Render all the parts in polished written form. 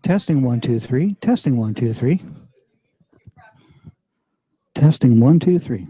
Testing 1 2 3. Testing 1 2 3. Testing 1 2 3.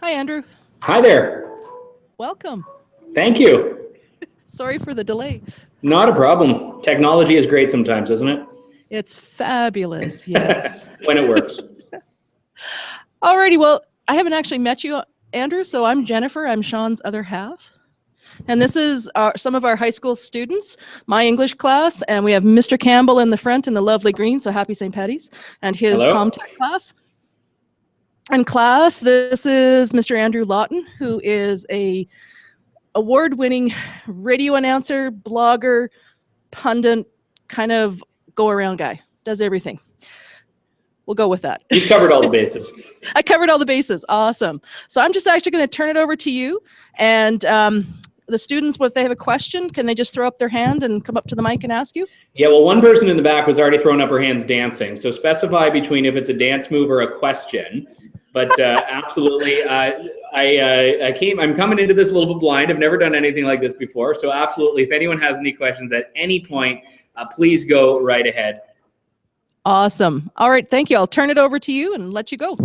Hi, Andrew. Hi there. Welcome. Thank you. Sorry for the delay. Not a problem. Technology is great sometimes, isn't it? It's fabulous, yes. When it works. Alrighty, well, I haven't actually met you, Andrew, so I'm Jennifer. I'm Sean's other half. And this is some of our high school students, my English class, and we have Mr. Campbell in the front in the lovely green, so happy St. Paddy's, and his Hello. Comtech class. And class, this is Mr. Andrew Lawton, who is a award-winning radio announcer, blogger, pundit, kind of go-around guy. Does everything. We'll go with that. You've covered all the bases. I covered all the bases. Awesome. So I'm just actually going to turn it over to you. And the students, if they have a question, can they just throw up their hand and come up to the mic and ask you? Yeah, well, one person in the back was already throwing up her hands dancing. So specify between if it's a dance move or a question. But absolutely, I'm coming into this a little bit blind. I've never done anything like this before. So absolutely, if anyone has any questions at any point, please go right ahead. Awesome. All right, thank you. I'll turn it over to you and let you go.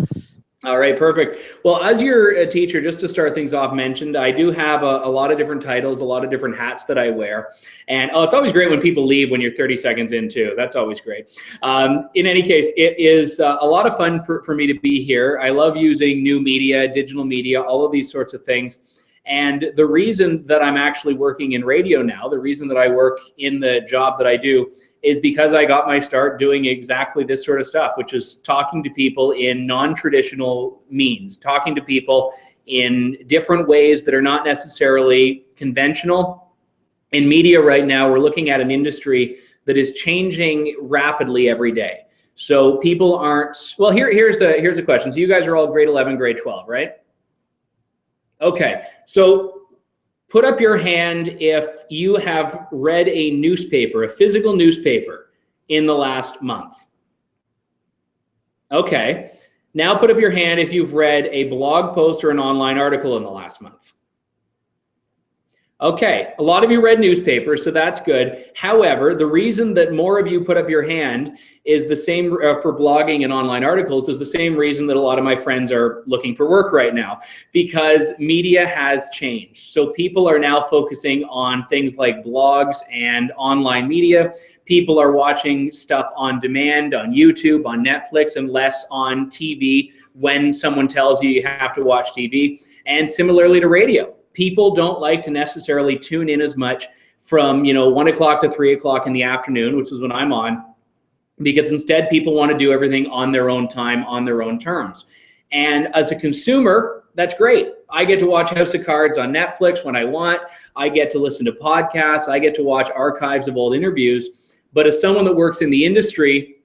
All right, perfect. Well, as your teacher, just to start things off, mentioned, I do have a lot of different titles, a lot of different hats that I wear. And it's always great when people leave when you're 30 seconds in too. That's always great. In any case, it is a lot of fun for me to be here. I love using new media, digital media, all of these sorts of things. And the reason that I'm actually working in radio now, the reason that I work in the job that I do, is because I got my start doing exactly this sort of stuff, which is talking to people in non-traditional means, talking to people in different ways that are not necessarily conventional. In media right now, we're looking at an industry that is changing rapidly every day. So people aren't, well, here's a question. So you guys are all grade 11, grade 12, right? Okay, so put up your hand if you have read a newspaper, a physical newspaper, in the last month. Okay, now put up your hand if you've read a blog post or an online article in the last month. Okay, a lot of you read newspapers, so that's good. However, the reason that more of you put up your hand is the same for blogging and online articles is the same reason that a lot of my friends are looking for work right now, because media has changed. So people are now focusing on things like blogs and online media. People are watching stuff on demand, on YouTube, on Netflix, and less on TV when someone tells you you have to watch TV. And similarly to radio, people don't like to necessarily tune in as much from 1 o'clock to 3 o'clock in the afternoon, which is when I'm on, because instead people want to do everything on their own time, on their own terms. And as a consumer, that's great. I get to watch House of Cards on Netflix when I want. I get to listen to podcasts. I get to watch archives of old interviews. But as someone that works in the industry,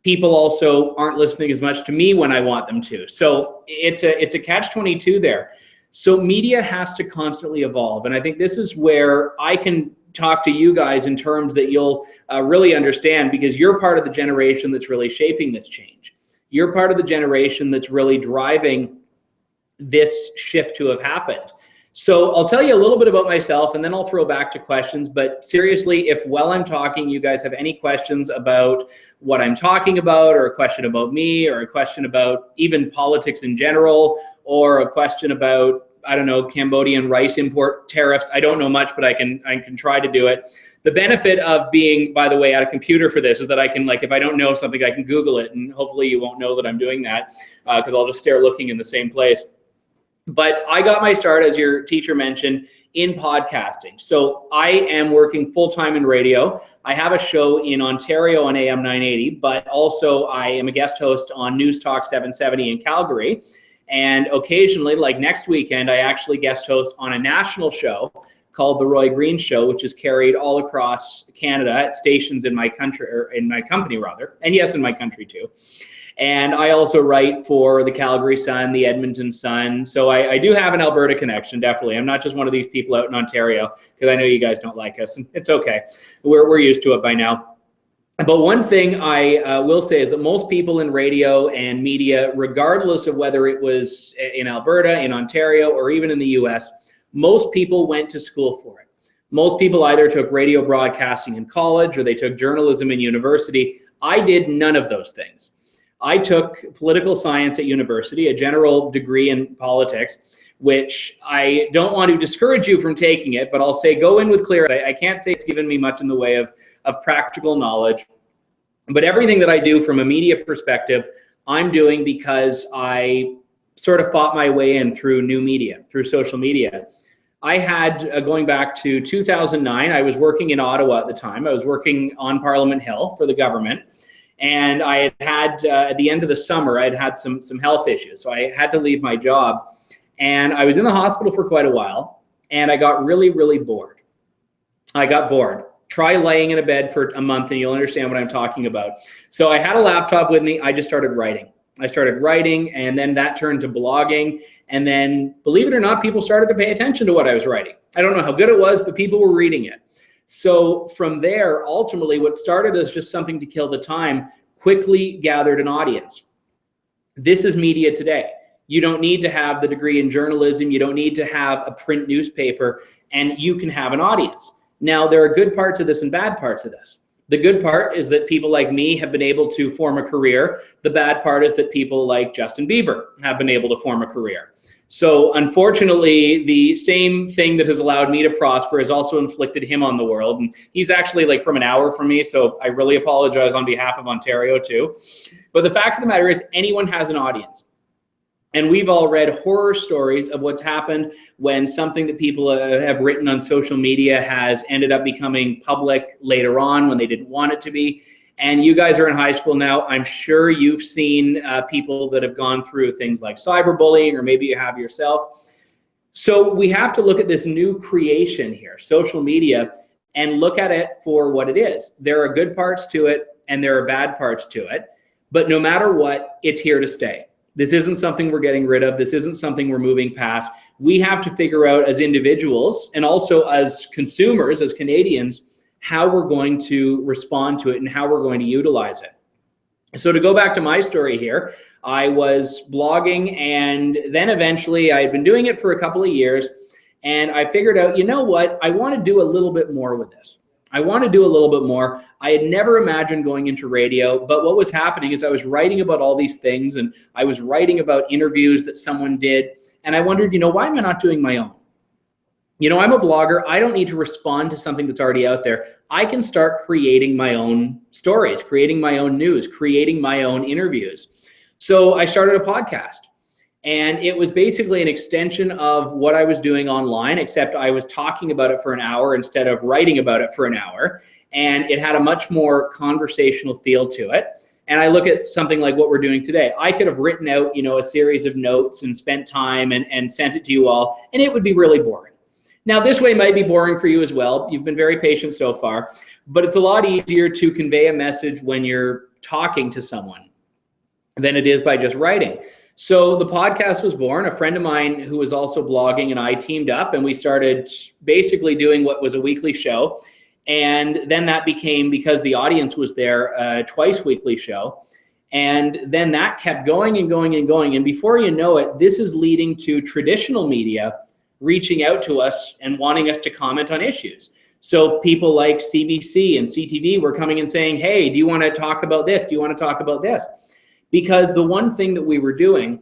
people also aren't listening as much to me when I want them to. So it's a catch-22 there. So media has to constantly evolve. And I think this is where I can talk to you guys in terms that you'll really understand, because you're part of the generation that's really shaping this change. You're part of the generation that's really driving this shift to have happened. So I'll tell you a little bit about myself, and then I'll throw back to questions. But seriously, if while I'm talking, you guys have any questions about what I'm talking about, or a question about me, or a question about even politics in general, or a question about, I don't know, Cambodian rice import tariffs, I don't know much, but I can try to do it. The benefit of being, by the way, at a computer for this is that I can, like, if I don't know something, I can Google it, and hopefully you won't know that I'm doing that, because I'll just stare looking in the same place. But I got my start, as your teacher mentioned, in podcasting. So I am working full-time in radio. I have a show in Ontario on AM 980, but also I am a guest host on News Talk 770 in Calgary. And occasionally, like next weekend, I actually guest host on a national show called The Roy Green Show, which is carried all across Canada at stations in my country, or in my company rather, and yes, in my country too. And I also write for the Calgary Sun, the Edmonton Sun. So I do have an Alberta connection, definitely. I'm not just one of these people out in Ontario, because I know you guys don't like us, and it's okay. We're used to it by now. But one thing I will say is that most people in radio and media, regardless of whether it was in Alberta, in Ontario, or even in the US, most people went to school for it. Most people either took radio broadcasting in college, or they took journalism in university. I did none of those things. I took political science at university, a general degree in politics, which I don't want to discourage you from taking it, but I'll say go in with clear. I can't say it's given me much in the way of practical knowledge, but everything that I do from a media perspective, I'm doing because I sort of fought my way in through new media, through social media. I had, going back to 2009, I was working in Ottawa at the time. I was working on Parliament Hill for the government. And I had at the end of the summer, I'd had some health issues. So I had to leave my job. And I was in the hospital for quite a while. And I got really, really bored. I got bored. Try laying in a bed for a month and you'll understand what I'm talking about. So I had a laptop with me. I just started writing. And then that turned to blogging. And then, believe it or not, people started to pay attention to what I was writing. I don't know how good it was, but people were reading it. So from there, ultimately, what started as just something to kill the time quickly gathered an audience. This is media today. You don't need to have the degree in journalism. You don't need to have a print newspaper, and you can have an audience. Now, there are good parts of this and bad parts of this. The good part is that people like me have been able to form a career. The bad part is that people like Justin Bieber have been able to form a career. So unfortunately, the same thing that has allowed me to prosper has also inflicted him on the world. And he's actually like from an hour from me, so I really apologize on behalf of Ontario too. But the fact of the matter is, anyone has an audience. And we've all read horror stories of what's happened when something that people have written on social media has ended up becoming public later on when they didn't want it to be. And you guys are in high school now. I'm sure you've seen people that have gone through things like cyberbullying, or maybe you have yourself. So we have to look at this new creation here, social media, and look at it for what it is. There are good parts to it and there are bad parts to it. But no matter what, it's here to stay. This isn't something we're getting rid of. This isn't something we're moving past. We have to figure out as individuals and also as consumers, as Canadians, how we're going to respond to it and how we're going to utilize it. So to go back to my story here, I was blogging, and then eventually I had been doing it for a couple of years, and I figured out, you know what, I want to do a little bit more with this. I want to do a little bit more. I had never imagined going into radio, but what was happening is I was writing about all these things, and I was writing about interviews that someone did, and I wondered, you know, why am I not doing my own? You know, I'm a blogger. I don't need to respond to something that's already out there. I can start creating my own stories, creating my own news, creating my own interviews. So I started a podcast. And it was basically an extension of what I was doing online, except I was talking about it for an hour instead of writing about it for an hour. And it had a much more conversational feel to it. And I look at something like what we're doing today. I could have written out, a series of notes and spent time and sent it to you all, and it would be really boring. Now, this way might be boring for you as well. You've been very patient so far, but it's a lot easier to convey a message when you're talking to someone than it is by just writing. So the podcast was born. A friend of mine who was also blogging and I teamed up, and we started basically doing what was a weekly show. And then that became, because the audience was there, a twice weekly show. And then that kept going and going and going. And before you know it, this is leading to traditional media reaching out to us and wanting us to comment on issues. So people like CBC and CTV were coming and saying, hey, do you want to talk about this? Do you want to talk about this? Because the one thing that we were doing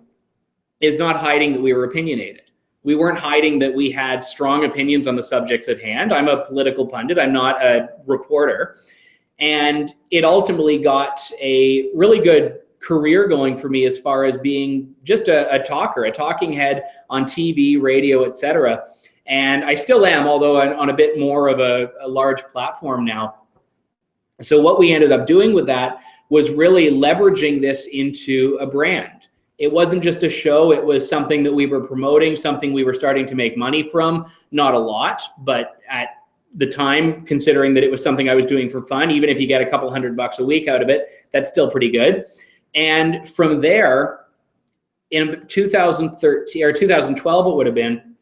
is not hiding that we were opinionated. We weren't hiding that we had strong opinions on the subjects at hand. I'm a political pundit. I'm not a reporter. And it ultimately got a really good career going for me as far as being just a talker, a talking head on TV, radio, etc. And I still am, although on a bit more of a large platform now. So what we ended up doing with that was really leveraging this into a brand. It wasn't just a show, it was something that we were promoting, something we were starting to make money from. Not a lot, but at the time, considering that it was something I was doing for fun, even if you get a couple $100 a week out of it, that's still pretty good. And from there, in 2013 or 2012 it would have been,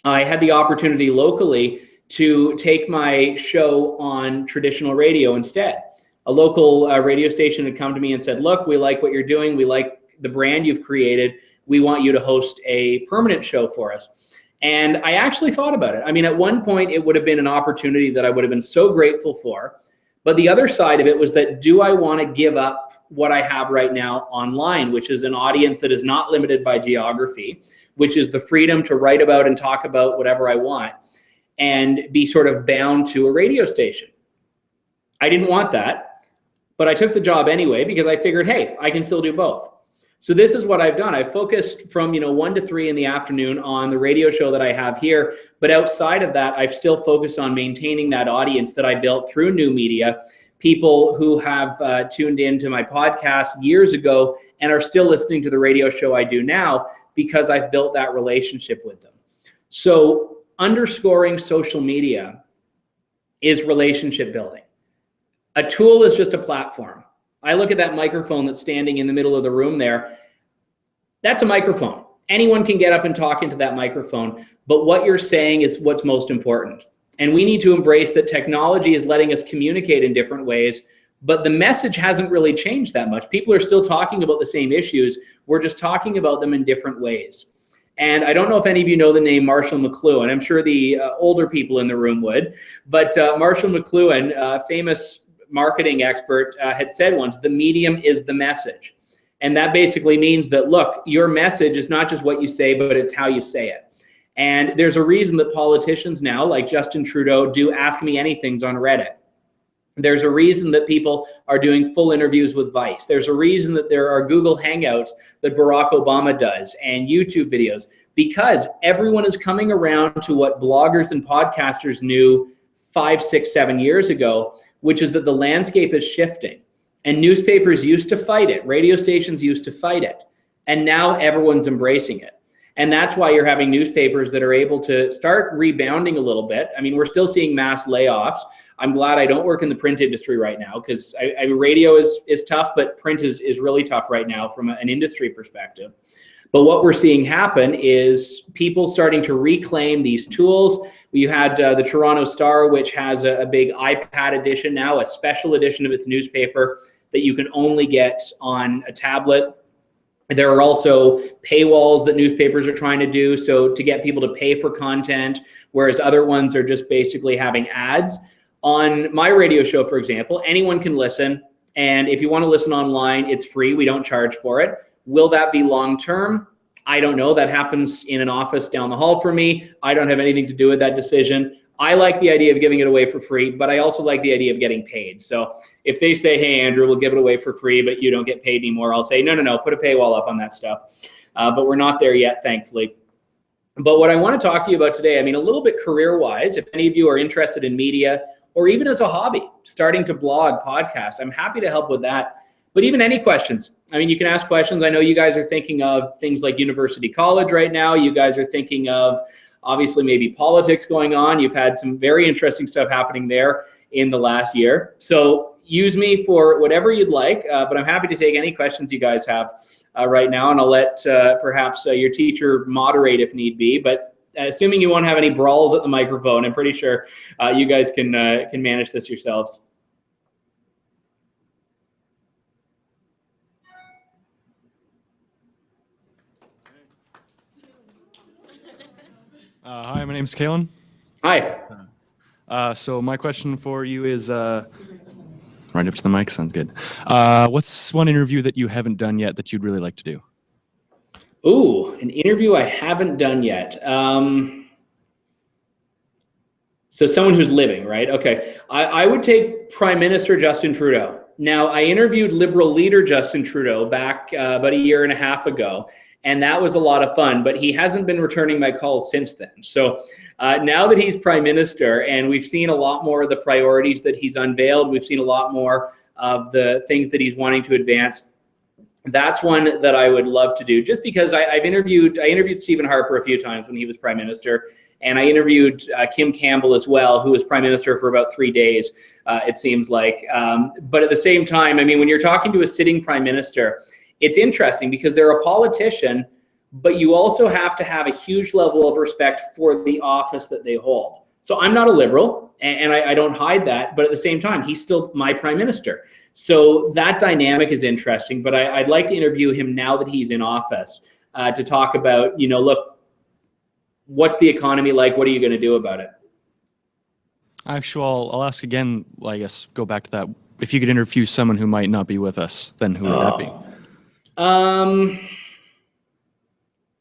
I had the opportunity locally to take my show on traditional radio instead. A local radio station had come to me and said, look, we like what you're doing. We like the brand you've created. We want you to host a permanent show for us. And I actually thought about it. I mean, at one point it would have been an opportunity that I would have been so grateful for. But the other side of it was that, do I want to give up what I have right now online, which is an audience that is not limited by geography, which is the freedom to write about and talk about whatever I want, and be sort of bound to a radio station? I didn't want that, but I took the job anyway because I figured, hey, I can still do both. So this is what I've done. I've focused from 1 to 3 in the afternoon on the radio show that I have here. But outside of that, I've still focused on maintaining that audience that I built through new media, people who have tuned into my podcast years ago and are still listening to the radio show I do now because I've built that relationship with them. So underscoring social media is relationship building. A tool is just a platform. I look at that microphone that's standing in the middle of the room there. That's a microphone. Anyone can get up and talk into that microphone, but what you're saying is what's most important. And we need to embrace that technology is letting us communicate in different ways, but the message hasn't really changed that much. People are still talking about the same issues. We're just talking about them in different ways. And I don't know if any of you know the name Marshall McLuhan. I'm sure the older people in the room would, but Marshall McLuhan, famous marketing expert, had said once, the medium is the message. And that basically means that, look, your message is not just what you say, but it's how you say it. And there's a reason that politicians now, like Justin Trudeau, do Ask Me Anythings on Reddit. There's a reason that people are doing full interviews with Vice. There's a reason that there are Google Hangouts that Barack Obama does and YouTube videos, because everyone is coming around to what bloggers and podcasters knew 5, 6, 7 years ago, which is that the landscape is shifting. And newspapers used to fight it. Radio stations used to fight it. And now everyone's embracing it. And that's why you're having newspapers that are able to start rebounding a little bit. I mean, we're still seeing mass layoffs. I'm glad I don't work in the print industry right now, because radio is tough, but print is really tough right now from an industry perspective. But what we're seeing happen is people starting to reclaim these tools. You had the Toronto Star, which has a big iPad edition now, a special edition of its newspaper that you can only get on a tablet. There are also paywalls that newspapers are trying to do, so to get people to pay for content, whereas other ones are just basically having ads. On my radio show, for example, anyone can listen, and if you want to listen online, it's free. We don't charge for it. Will that be long-term? I don't know. That happens in an office down the hall for me. I don't have anything to do with that decision. I like the idea of giving it away for free, but I also like the idea of getting paid. So if they say, hey, Andrew, we'll give it away for free, but you don't get paid anymore, I'll say, no, put a paywall up on that stuff. but we're not there yet, thankfully. But what I want to talk to you about today, I mean, a little bit career-wise, if any of you are interested in media, or even as a hobby, starting to blog, podcast, I'm happy to help with that. But even any questions, I mean, you can ask questions. I know you guys are thinking of things like university college right now. You guys are thinking of, obviously, maybe politics going on. You've had some very interesting stuff happening there in the last year. So use me for whatever you'd like, but I'm happy to take any questions you guys have right now, and I'll let perhaps your teacher moderate if need be. But assuming you won't have any brawls at the microphone, I'm pretty sure you guys can manage this yourselves. Hi, my name's Kalen. Hi. So my question for you is, right up to the mic, sounds good. What's one interview that you haven't done yet that you'd really like to do? Ooh, an interview I haven't done yet. So someone who's living, right? Okay. I would take Prime Minister Justin Trudeau. Now, I interviewed Liberal leader Justin Trudeau back about a year and a half ago, and that was a lot of fun, but he hasn't been returning my calls since then. So now that he's Prime Minister, and we've seen a lot more of the priorities that he's unveiled, we've seen a lot more of the things that he's wanting to advance, that's one that I would love to do, just because I interviewed Stephen Harper a few times when he was Prime Minister, and I interviewed Kim Campbell as well, who was Prime Minister for about 3 days, it seems like. But at the same time, I mean, when you're talking to a sitting Prime Minister, it's interesting because they're a politician, but you also have to have a huge level of respect for the office that they hold. So I'm not a Liberal, and I don't hide that, but at the same time, he's still my Prime Minister. So that dynamic is interesting, but I'd like to interview him now that he's in office to talk about, you know, look, what's the economy like? What are you going to do about it? Actually, I'll ask again, I guess, go back to that. If you could interview someone who might not be with us, then who would that be?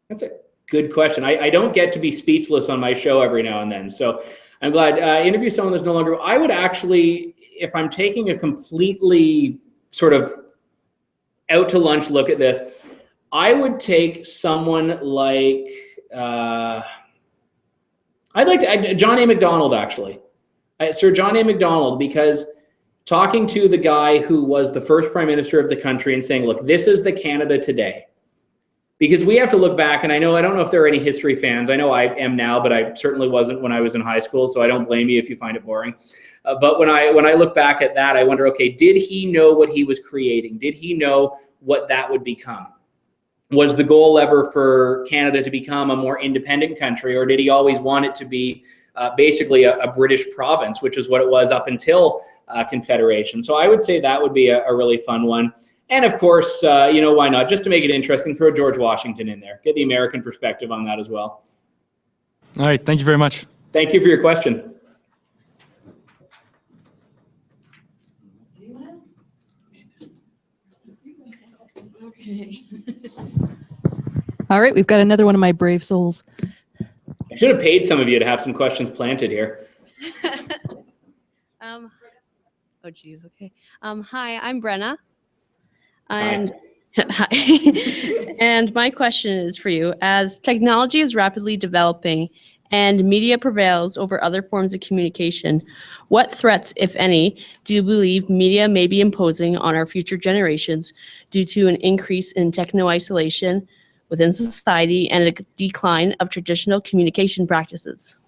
That's a good question. I don't get to be speechless on my show every now and then, so I'm glad. Interview someone that's no longer. I would actually, if I'm taking a completely sort of out to lunch look at this, I would take someone like I'd like to John A. Macdonald, actually, Sir John A. Macdonald, because talking to the guy who was the first Prime Minister of the country and saying, look, this is the Canada today. Because we have to look back, and I don't know if there are any history fans. I know I am now, but I certainly wasn't when I was in high school, so I don't blame you if you find it boring. But when I look back at that, I wonder, okay, did he know what he was creating? Did he know what that would become? Was the goal ever for Canada to become a more independent country, or did he always want it to be basically a British province, which is what it was up until Confederation? So I would say that would be a really fun one. And of course, why not? Just to make it interesting, throw George Washington in there. Get the American perspective on that as well. All right. Thank you very much. Thank you for your question. Okay. All right, we've got another one of my brave souls. I should have paid some of you to have some questions planted here. Oh, geez. Okay. Hi, I'm Brenna. Hi. Hi. And my question is for you. As technology is rapidly developing and media prevails over other forms of communication, what threats, if any, do you believe media may be imposing on our future generations due to an increase in techno-isolation within society and a decline of traditional communication practices?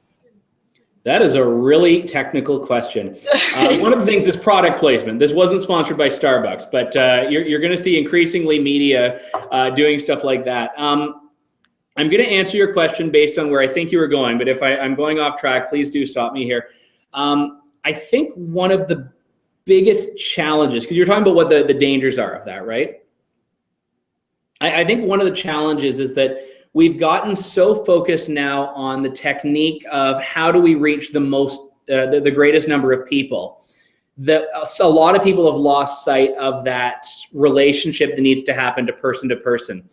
That is a really technical question. One of the things is product placement. This wasn't sponsored by Starbucks, but you're going to see increasingly media doing stuff like that. I'm going to answer your question based on where I think you were going, but if I'm going off track, please do stop me here. I think one of the biggest challenges, because you're talking about what the dangers are of that, right? I think one of the challenges is that we've gotten so focused now on the technique of how do we reach the most, the greatest number of people, that a lot of people have lost sight of that relationship that needs to happen to person.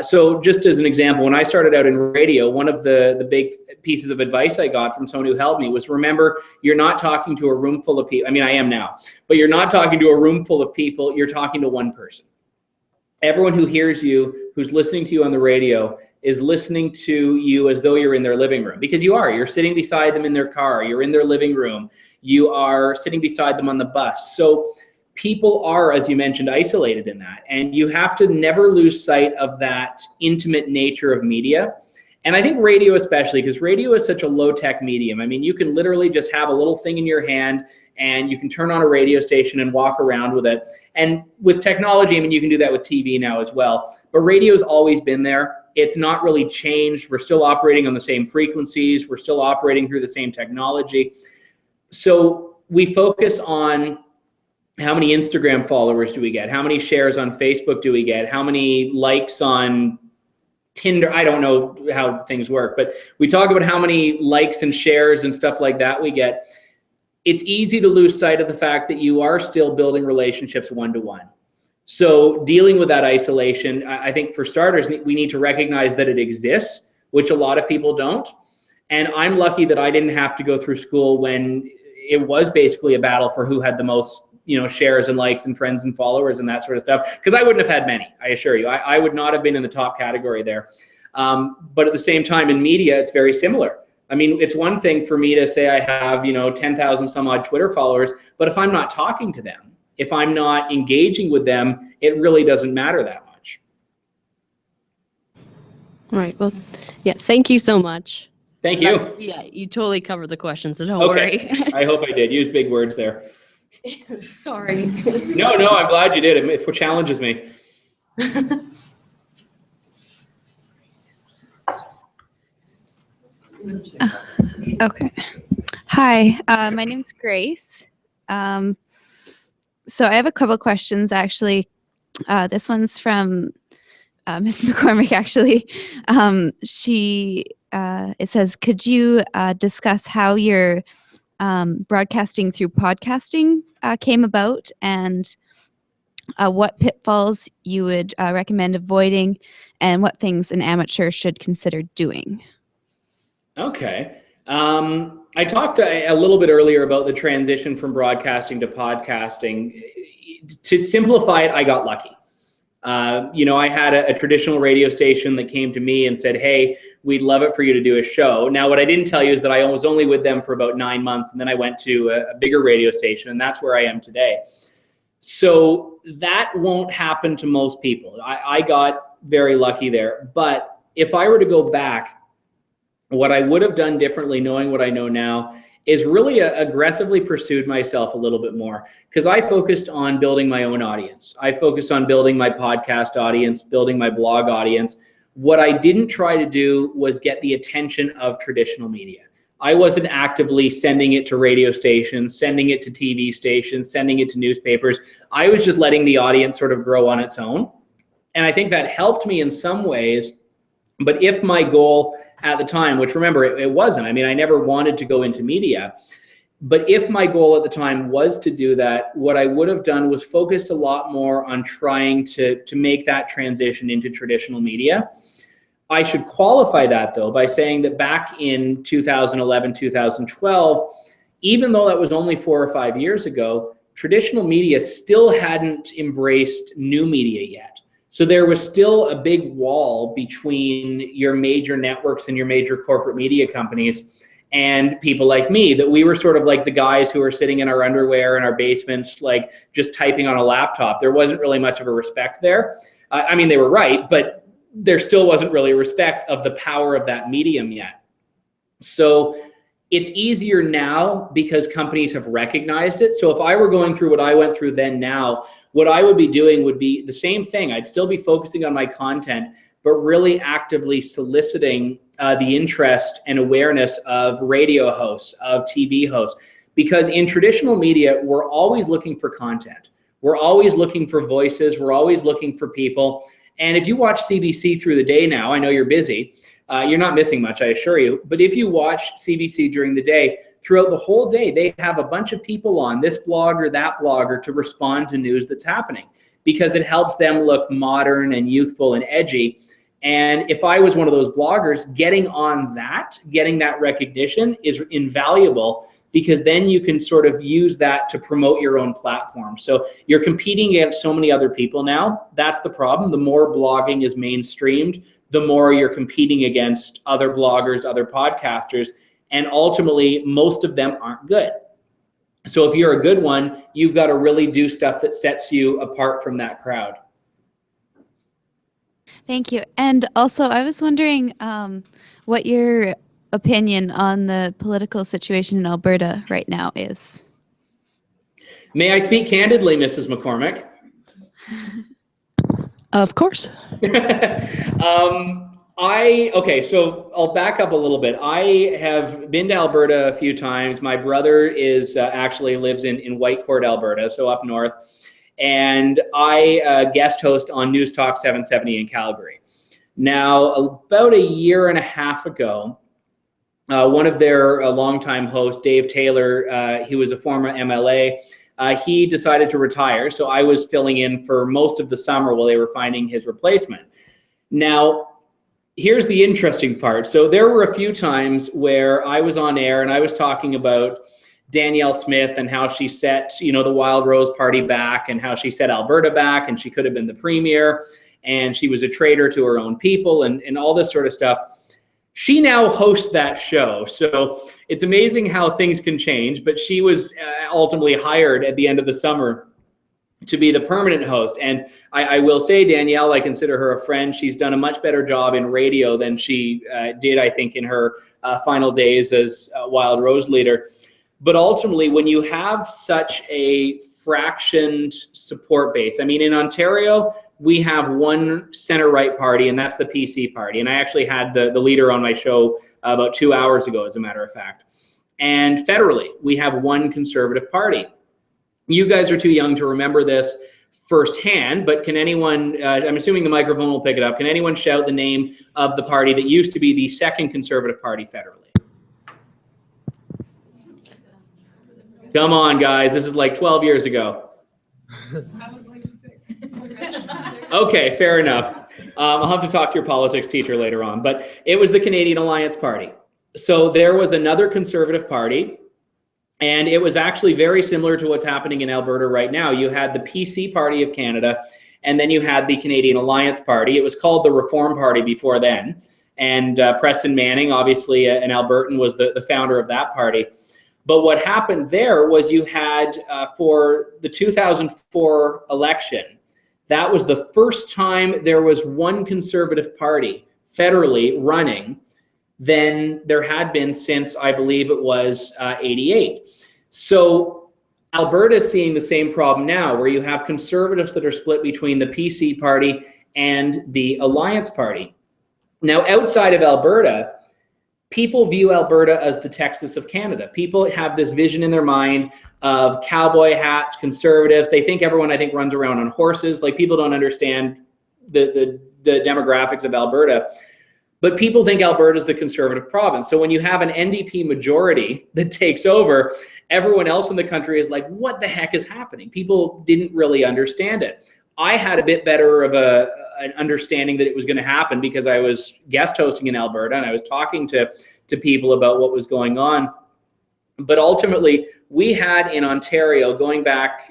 So just as an example, when I started out in radio, one of the big pieces of advice I got from someone who helped me was, remember, you're not talking to a room full of people. I mean, I am now, but you're not talking to a room full of people. You're talking to one person. everyone who hears you, who's listening to you on the radio, is listening to you as though you're in their living room, because you are. You're sitting beside them in their car. You're in their living room. You are sitting beside them on the bus. So people are, as you mentioned, isolated in that. And you have to never lose sight of that intimate nature of media. And I think radio especially, because radio is such a low-tech medium. I mean, you can literally just have a little thing in your hand and you can turn on a radio station and walk around with it. And with technology, I mean, you can do that with TV now as well. But radio's always been there. It's not really changed. We're still operating on the same frequencies. We're still operating through the same technology. So we focus on how many Instagram followers do we get? How many shares on Facebook do we get? How many likes on Tinder? I don't know how things work, but we talk about how many likes and shares and stuff like that we get. It's easy to lose sight of the fact that you are still building relationships one-to-one. So dealing with that isolation, I think for starters, we need to recognize that it exists, which a lot of people don't. And I'm lucky that I didn't have to go through school when it was basically a battle for who had the most, shares and likes and friends and followers and that sort of stuff, because I wouldn't have had many, I assure you. I would not have been in the top category there. But at the same time, in media, it's very similar. I mean, it's one thing for me to say I have, 10,000 some odd Twitter followers, but if I'm not talking to them, if I'm not engaging with them, it really doesn't matter that much. All right. Well, yeah, thank you so much. Thank you. Yeah, you totally covered the question, so don't worry. I hope I did. Use big words there. Sorry. No, I'm glad you did. It challenges me. Okay. Hi, my name is Grace. So I have a couple of questions, actually. This one's from Ms. McCormick, actually. It says, could you discuss how your broadcasting through podcasting came about, and what pitfalls you would recommend avoiding, and what things an amateur should consider doing? Okay. I talked a little bit earlier about the transition from broadcasting to podcasting. To simplify it, I got lucky. I had a traditional radio station that came to me and said, hey, we'd love it for you to do a show. Now, what I didn't tell you is that I was only with them for about 9 months, and then I went to a bigger radio station, and that's where I am today. So that won't happen to most people. I got very lucky there. But if I were to go back, what I would have done differently, knowing what I know now, is really aggressively pursued myself a little bit more, because I focused on building my own audience. I focused on building my podcast audience, building my blog audience. What I didn't try to do was get the attention of traditional media. I wasn't actively sending it to radio stations, sending it to TV stations, sending it to newspapers. I was just letting the audience sort of grow on its own. And I think that helped me in some ways. But if my goal at the time, which remember, it wasn't, I mean, I never wanted to go into media, but if my goal at the time was to do that, what I would have done was focused a lot more on trying to make that transition into traditional media. I should qualify that, though, by saying that back in 2011, 2012, even though that was only 4 or 5 years ago, traditional media still hadn't embraced new media yet. So there was still a big wall between your major networks and your major corporate media companies and people like me, that we were sort of like the guys who were sitting in our underwear in our basements, like just typing on a laptop. There wasn't really much of a respect there. I mean, they were right, but there still wasn't really a respect of the power of that medium yet. So it's easier now because companies have recognized it. So if I were going through what I went through then now, what I would be doing would be the same thing. I'd still be focusing on my content, but really actively soliciting the interest and awareness of radio hosts, of TV hosts. Because in traditional media, we're always looking for content. We're always looking for voices. We're always looking for people. And if you watch CBC through the day now, I know you're busy, you're not missing much, I assure you. But if you watch CBC during the day, throughout the whole day, they have a bunch of people on, this blogger, that blogger, to respond to news that's happening, because it helps them look modern and youthful and edgy. And if I was one of those bloggers, getting on that, getting that recognition is invaluable, because then you can sort of use that to promote your own platform. So you're competing against so many other people now. That's the problem. The more blogging is mainstreamed, the more you're competing against other bloggers, other podcasters, and ultimately most of them aren't good. So if you're a good one, you've got to really do stuff that sets you apart from that crowd. Thank you. And also, I was wondering what your opinion on the political situation in Alberta right now is. May I speak candidly, Mrs. McCormick? Of course. Okay, so I'll back up a little bit. I have been to Alberta a few times. My brother is actually lives in Whitecourt, Alberta, so up north. And I guest host on News Talk 770 in Calgary. Now, about a year and a half ago, one of their longtime hosts, Dave Taylor, he was a former MLA, he decided to retire. So I was filling in for most of the summer while they were finding his replacement. Now, here's the interesting part. So there were a few times where I was on air and I was talking about Danielle Smith and how she set, the Wild Rose Party back and how she set Alberta back and she could have been the premier and she was a traitor to her own people and all this sort of stuff. She now hosts that show. So it's amazing how things can change, but she was ultimately hired at the end of the summer to be the permanent host. And I will say, Danielle, I consider her a friend. She's done a much better job in radio than she did, I think, in her final days as Wild Rose leader. But ultimately, when you have such a fractioned support base, I mean, in Ontario, we have one center-right party, and that's the PC party. And I actually had the leader on my show about 2 hours ago, as a matter of fact. And federally, we have one conservative party. You guys are too young to remember this firsthand, but can anyone, I'm assuming the microphone will pick it up, can anyone shout the name of the party that used to be the second conservative party federally? Come on, guys, this is like 12 years ago. I was like 6. Okay, fair enough. I'll have to talk to your politics teacher later on, but it was the Canadian Alliance Party. So there was another conservative party, and it was actually very similar to what's happening in Alberta right now. You had the PC Party of Canada, and then you had the Canadian Alliance Party. It was called the Reform Party before then. And Preston Manning, obviously an Albertan, was the founder of that party. But what happened there was you had, for the 2004 election, that was the first time there was one conservative party federally running than there had been since, I believe it was 88. So Alberta is seeing the same problem now, where you have conservatives that are split between the PC party and the Alliance Party. Now, outside of Alberta, people view Alberta as the Texas of Canada. People have this vision in their mind of cowboy hats, conservatives. They think everyone, I think, runs around on horses. Like, people don't understand the demographics of Alberta. But people think Alberta is the conservative province. So when you have an NDP majority that takes over, everyone else in the country is like, what the heck is happening? People didn't really understand it. I had a bit better of an understanding that it was going to happen because I was guest hosting in Alberta and I was talking to people about what was going on. But ultimately, we had in Ontario, going back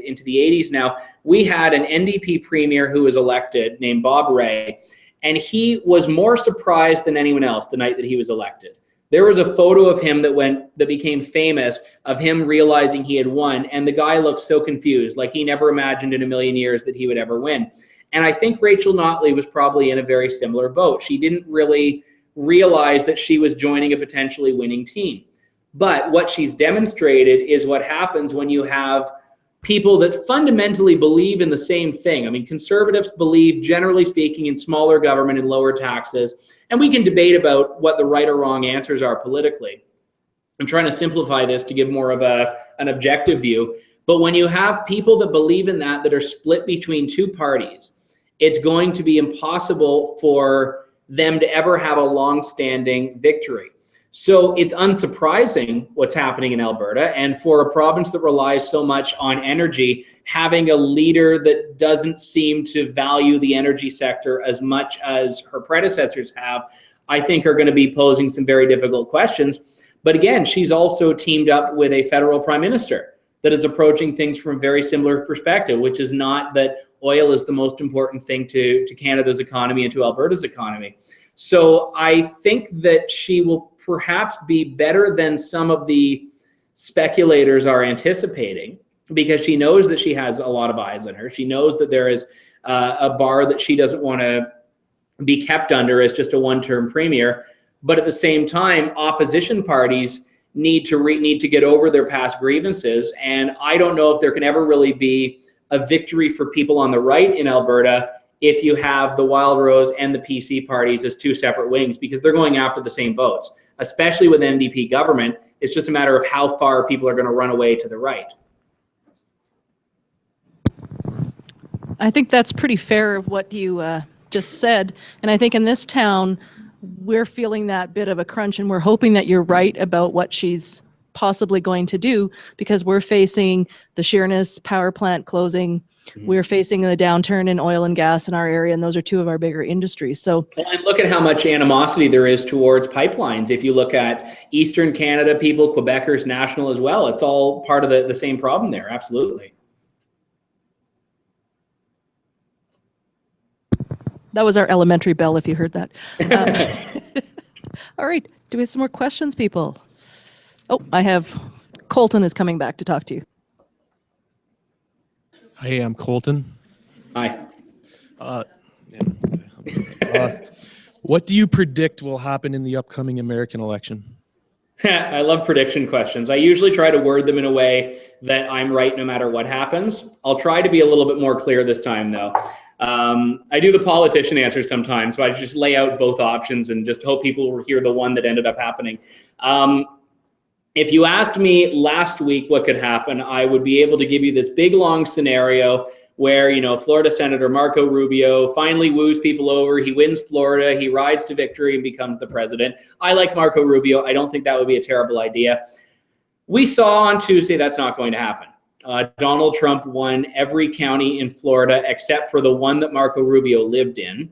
into the 80s now, we had an NDP premier who was elected named Bob Rae. And he was more surprised than anyone else the night that he was elected. There was a photo of him that became famous, of him realizing he had won, and the guy looked so confused, like he never imagined in a million years that he would ever win. And I think Rachel Notley was probably in a very similar boat. She didn't really realize that she was joining a potentially winning team. But what she's demonstrated is what happens when you have people that fundamentally believe in the same thing. I mean, conservatives believe, generally speaking, in smaller government and lower taxes. And we can debate about what the right or wrong answers are politically. I'm trying to simplify this to give more of an objective view. But when you have people that believe in that are split between two parties, it's going to be impossible for them to ever have a long-standing victory. So it's unsurprising what's happening in Alberta, and for a province that relies so much on energy, having a leader that doesn't seem to value the energy sector as much as her predecessors have, I think are going to be posing some very difficult questions. But again, she's also teamed up with a federal prime minister that is approaching things from a very similar perspective, which is not that oil is the most important thing to Canada's economy and to Alberta's economy. So I think that she will perhaps be better than some of the speculators are anticipating, because she knows that she has a lot of eyes on her. She knows that there is a bar that she doesn't want to be kept under as just a one-term premier. But at the same time, opposition parties need to get over their past grievances. And I don't know if there can ever really be a victory for people on the right in Alberta if you have the Wild Rose and the PC parties as two separate wings, because they're going after the same votes, especially with NDP government. It's just a matter of how far people are going to run away to the right. I think that's pretty fair of what you just said. And I think in this town, we're feeling that bit of a crunch, and we're hoping that you're right about what she's possibly going to do, because we're facing the Sheerness power plant closing. We're facing the downturn in oil and gas in our area, and those are two of our bigger industries. So, and look at how much animosity there is towards pipelines. If you look at Eastern Canada people, Quebecers, National as well, it's all part of the same problem there. Absolutely. that was our elementary bell, if you heard that. All right. Do we have some more questions, people? Oh, I have Colton is coming back to talk to you. Hey, I'm Colton. Hi. What do you predict will happen in the upcoming American election? I love prediction questions. I usually try to word them in a way that I'm right no matter what happens. I'll try to be a little bit more clear this time, though. I do the politician answer sometimes, so I just lay out both options and just hope people will hear the one that ended up happening. If you asked me last week what could happen, I would be able to give you this big, long scenario where, you know, Florida Senator Marco Rubio finally woos people over. He wins Florida. He rides to victory and becomes the president. I like Marco Rubio. I don't think that would be a terrible idea. We saw on Tuesday that's not going to happen. Donald Trump won every county in Florida except for the one that Marco Rubio lived in.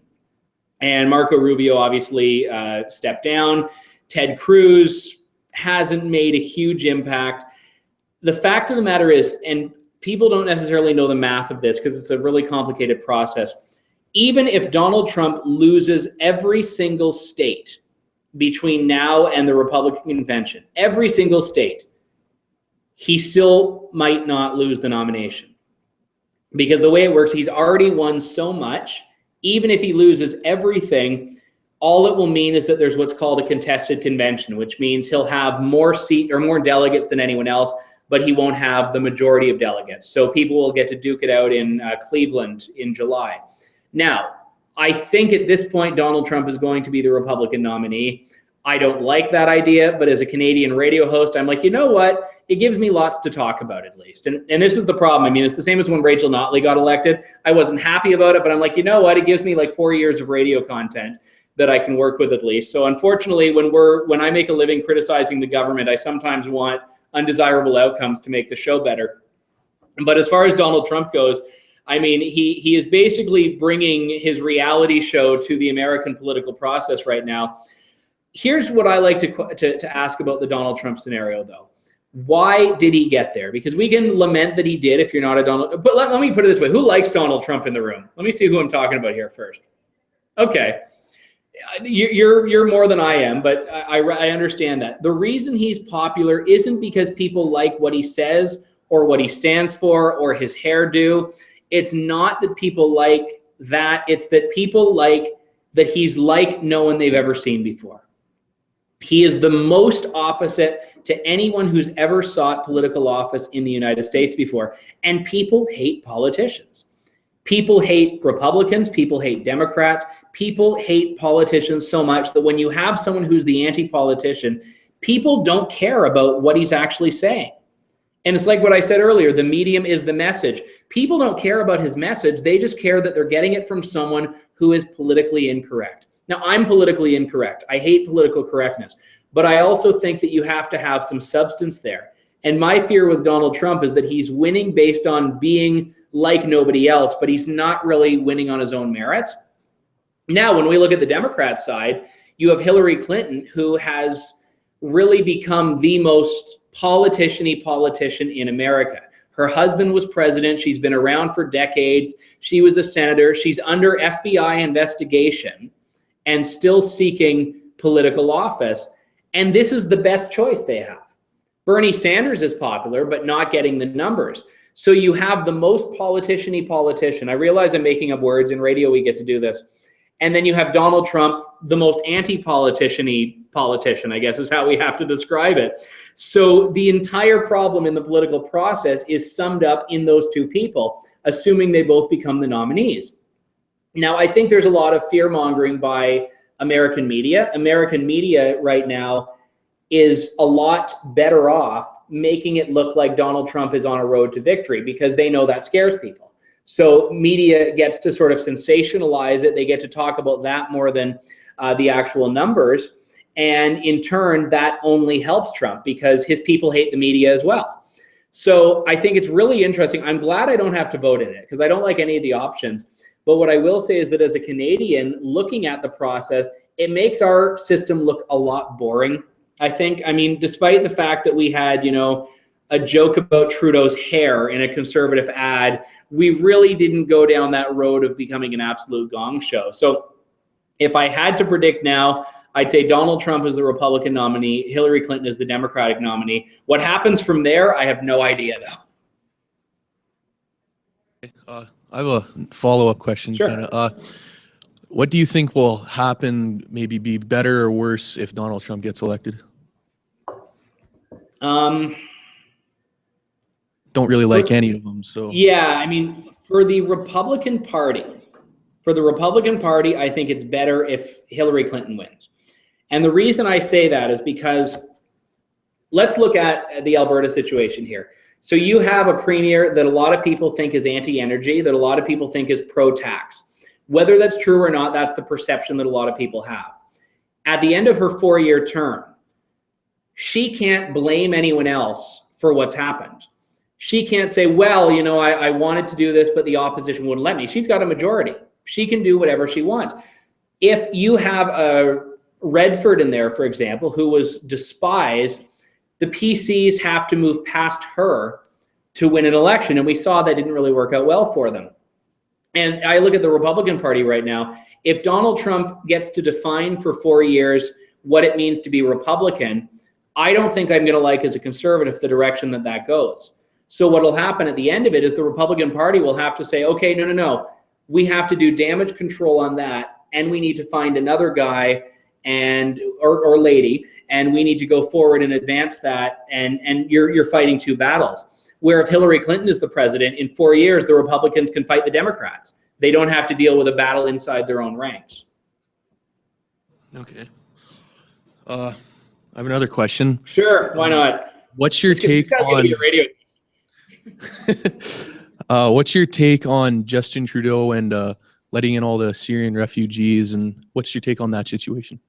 And Marco Rubio obviously stepped down. Ted Cruz hasn't made a huge impact. The fact of the matter is, and people don't necessarily know the math of this because it's a really complicated process, even if Donald Trump loses every single state between now and the Republican convention, every single state, he still might not lose the nomination. Because the way it works, he's already won so much. Even if he loses everything, all it will mean is that there's what's called a contested convention, which means he'll have more seat or more delegates than anyone else, but he won't have the majority of delegates. So people will get to duke it out in Cleveland in July. Now, I think at this point, Donald Trump is going to be the Republican nominee. I don't like that idea, but as a Canadian radio host, I'm like, you know what? It gives me lots to talk about at least. And this is the problem. I mean, it's the same as when Rachel Notley got elected. I wasn't happy about it, but I'm like, you know what? It gives me like 4 years of radio content that I can work with at least. So unfortunately, when I make a living criticizing the government, I sometimes want undesirable outcomes to make the show better. But as far as Donald Trump goes, I mean, he is basically bringing his reality show to the American political process right now. Here's what I like to ask about the Donald Trump scenario, though. Why did he get there? Because we can lament that he did if you're not a Donald. But let me put it this way. Who likes Donald Trump in the room? Let me see who I'm talking about here first. Okay. You're more than I am, but I understand that. The reason he's popular isn't because people like what he says or what he stands for or his hairdo. It's not that people like that. It's that people like that he's like no one they've ever seen before. He is the most opposite to anyone who's ever sought political office in the United States before. And people hate politicians. People hate Republicans. People hate Democrats. People hate politicians so much that when you have someone who's the anti-politician, people don't care about what he's actually saying. And it's like what I said earlier, the medium is the message. People don't care about his message. They just care that they're getting it from someone who is politically incorrect. Now, I'm politically incorrect. I hate political correctness. But I also think that you have to have some substance there. And my fear with Donald Trump is that he's winning based on being like nobody else, but he's not really winning on his own merits. Now, when we look at the Democrat side, you have Hillary Clinton, who has really become the most politician-y politician in America. Her husband was president. She's been around for decades. She was a senator. She's under FBI investigation and still seeking political office. And this is the best choice they have. Bernie Sanders is popular, but not getting the numbers. So you have the most politician-y politician. I realize I'm making up words. In radio, we get to do this. And then you have Donald Trump, the most anti-politician-y politician, I guess is how we have to describe it. So the entire problem in the political process is summed up in those two people, assuming they both become the nominees. Now, I think there's a lot of fear-mongering by American media. American media right now is a lot better off making it look like Donald Trump is on a road to victory because they know that scares people. So media gets to sort of sensationalize it. They get to talk about that more than the actual numbers. And in turn, that only helps Trump because his people hate the media as well. So I think it's really interesting. I'm glad I don't have to vote in it because I don't like any of the options. But what I will say is that as a Canadian looking at the process, it makes our system look a lot boring. I think, I mean, despite the fact that we had, you know, a joke about Trudeau's hair in a Conservative ad, we really didn't go down that road of becoming an absolute gong show. So if I had to predict now, I'd say Donald Trump is the Republican nominee, Hillary Clinton is the Democratic nominee. What happens from there, I have no idea, though. I have a follow-up question. Sure. Kinda. What do you think will happen, maybe be better or worse if Donald Trump gets elected? Don't really like any of them, so. Yeah, I mean, for the Republican Party, I think it's better if Hillary Clinton wins. And the reason I say that is because let's look at the Alberta situation here. So you have a premier that a lot of people think is anti-energy, that a lot of people think is pro-tax. Whether that's true or not, that's the perception that a lot of people have. At the end of her 4-year term, she can't blame anyone else for what's happened. She can't say, well, you know, I wanted to do this, but the opposition wouldn't let me. She's got a majority. She can do whatever she wants. If you have a Redford in there, for example, who was despised, the PCs have to move past her to win an election. And we saw that didn't really work out well for them. And I look at the Republican Party right now. If Donald Trump gets to define for 4 years what it means to be Republican, I don't think I'm going to like as a conservative the direction that that goes. So what will happen at the end of it is the Republican Party will have to say, okay, no. We have to do damage control on that. And we need to find another guy and or lady, and we need to go forward and advance that. And you're fighting two battles. Where if Hillary Clinton is the president, in 4 years, the Republicans can fight the Democrats. They don't have to deal with a battle inside their own ranks. Okay. I have another question. Sure, why not? What's your take on radio? What's your take on Justin Trudeau and letting in all the Syrian refugees, and what's your take on that situation?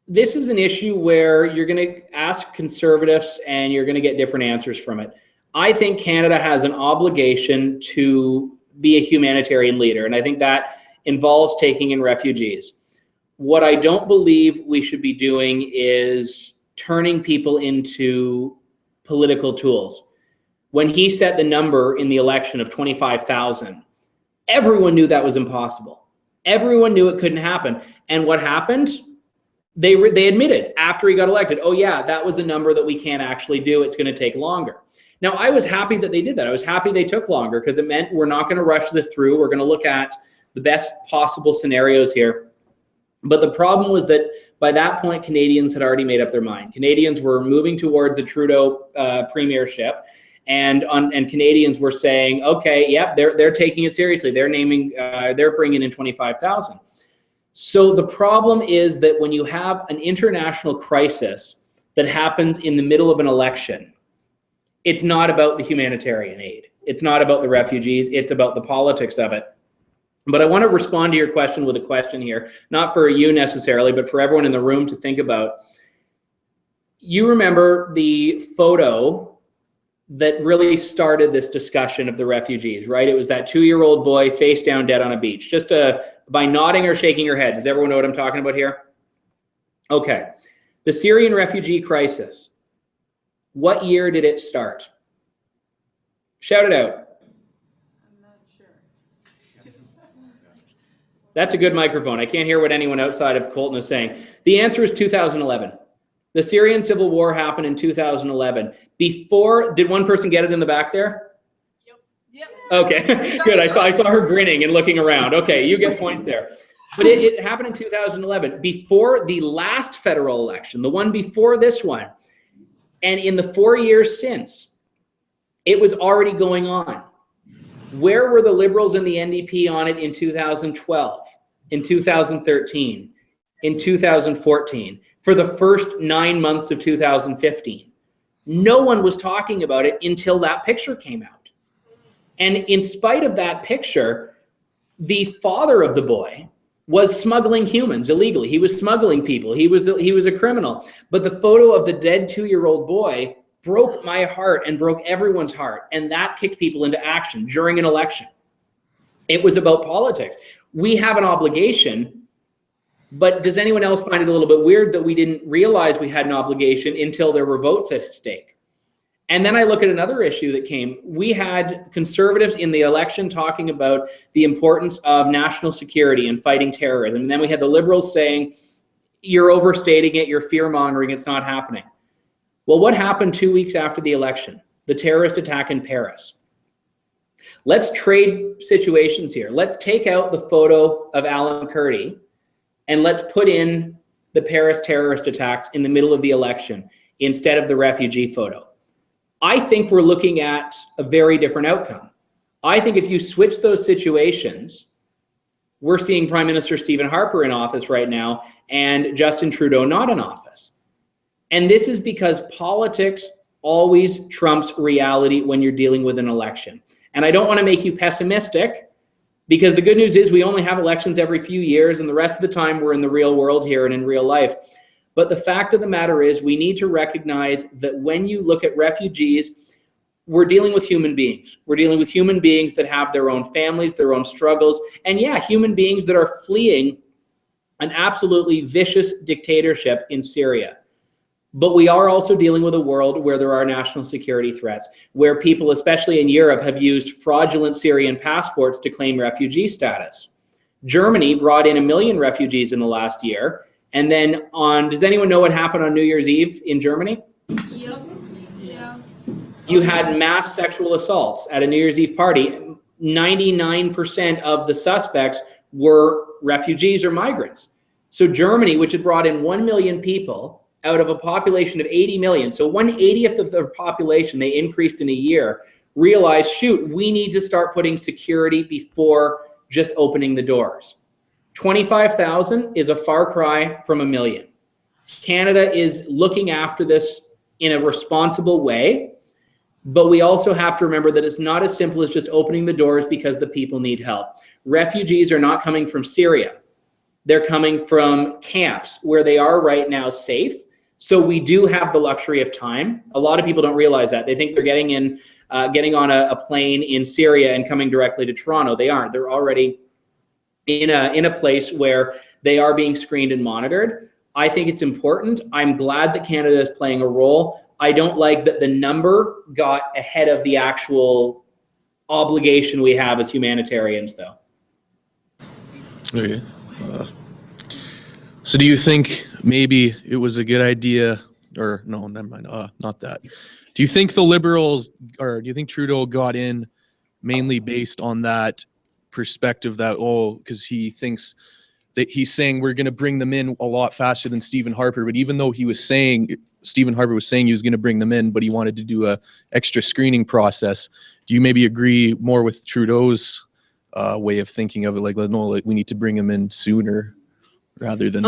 This is an issue where you're going to ask conservatives and you're going to get different answers from it. I think Canada has an obligation to be a humanitarian leader, and I think that involves taking in refugees. What I don't believe we should be doing is turning people into political tools. When he set the number in the election of 25,000, everyone knew that was impossible. Everyone knew it couldn't happen. And what happened? They admitted after he got elected, oh yeah, that was a number that we can't actually do. It's going to take longer. Now, I was happy that they did that. I was happy they took longer because it meant we're not going to rush this through. We're going to look at the best possible scenarios here. But the problem was that by that point, Canadians had already made up their mind. Canadians were moving towards a Trudeau premiership, and Canadians were saying, okay, yep, they're taking it seriously. They're bringing in 25,000. So the problem is that when you have an international crisis that happens in the middle of an election, it's not about the humanitarian aid. It's not about the refugees. It's about the politics of it. But I want to respond to your question with a question here, not for you necessarily, but for everyone in the room to think about. You remember the photo that really started this discussion of the refugees, right? It was that 2-year-old boy face down dead on a beach. Just by nodding or shaking your head. Does everyone know what I'm talking about here? Okay. The Syrian refugee crisis. What year did it start? Shout it out. I'm not sure. That's a good microphone. I can't hear what anyone outside of Colton is saying. The answer is 2011. The Syrian civil war happened in 2011. Before, did one person get it in the back there? Yep. Okay, good. I saw her grinning and looking around. Okay, you get points there. But it happened in 2011, before the last federal election, the one before this one. And in the 4 years since, it was already going on. Where were the Liberals and the NDP on it in 2012, in 2013, in 2014, for the first 9 months of 2015? No one was talking about it until that picture came out. And in spite of that picture, the father of the boy was smuggling humans illegally. He was smuggling people. He was a criminal. But the photo of the dead 2-year-old boy broke my heart and broke everyone's heart. And that kicked people into action during an election. It was about politics. We have an obligation, but does anyone else find it a little bit weird that we didn't realize we had an obligation until there were votes at stake? And then I look at another issue that came. We had conservatives in the election talking about the importance of national security and fighting terrorism. And then we had the Liberals saying, you're overstating it, you're fear-mongering, it's not happening. Well, what happened 2 weeks after the election? The terrorist attack in Paris. Let's trade situations here. Let's take out the photo of Alan Kurdi and let's put in the Paris terrorist attacks in the middle of the election instead of the refugee photo. I think we're looking at a very different outcome. I think if you switch those situations, we're seeing Prime Minister Stephen Harper in office right now and Justin Trudeau not in office. And this is because politics always trumps reality when you're dealing with an election. And I don't want to make you pessimistic, because the good news is we only have elections every few years, and the rest of the time we're in the real world here and in real life. But the fact of the matter is we need to recognize that when you look at refugees, we're dealing with human beings. We're dealing with human beings that have their own families, their own struggles, and yeah, human beings that are fleeing an absolutely vicious dictatorship in Syria. But we are also dealing with a world where there are national security threats, where people, especially in Europe, have used fraudulent Syrian passports to claim refugee status. Germany brought in 1 million refugees in the last year. And then does anyone know what happened on New Year's Eve in Germany? Yep. Yeah. You had mass sexual assaults at a New Year's Eve party. 99% of the suspects were refugees or migrants. So Germany, which had brought in 1 million people out of a population of 80 million, so 1/80th of their population they increased in a year, realized, shoot, we need to start putting security before just opening the doors. 25,000 is a far cry from 1 million. Canada is looking after this in a responsible way, but we also have to remember that it's not as simple as just opening the doors because the people need help. Refugees are not coming from Syria. They're coming from camps where they are right now safe. So we do have the luxury of time. A lot of people don't realize that. They think they're getting on a plane in Syria and coming directly to Toronto. They aren't. They're already in a place where they are being screened and monitored. I think it's important. I'm glad that Canada is playing a role. I don't like that the number got ahead of the actual obligation we have as humanitarians, though. Okay. So do you think maybe it was a good idea, or no, never mind, not that. Do you think the Liberals, or do you think Trudeau got in mainly based on that perspective that, because he thinks that he's saying we're going to bring them in a lot faster than Stephen Harper, but even though Stephen Harper was saying he was going to bring them in, but he wanted to do a extra screening process, do you maybe agree more with Trudeau's way of thinking of it, like we need to bring them in sooner rather than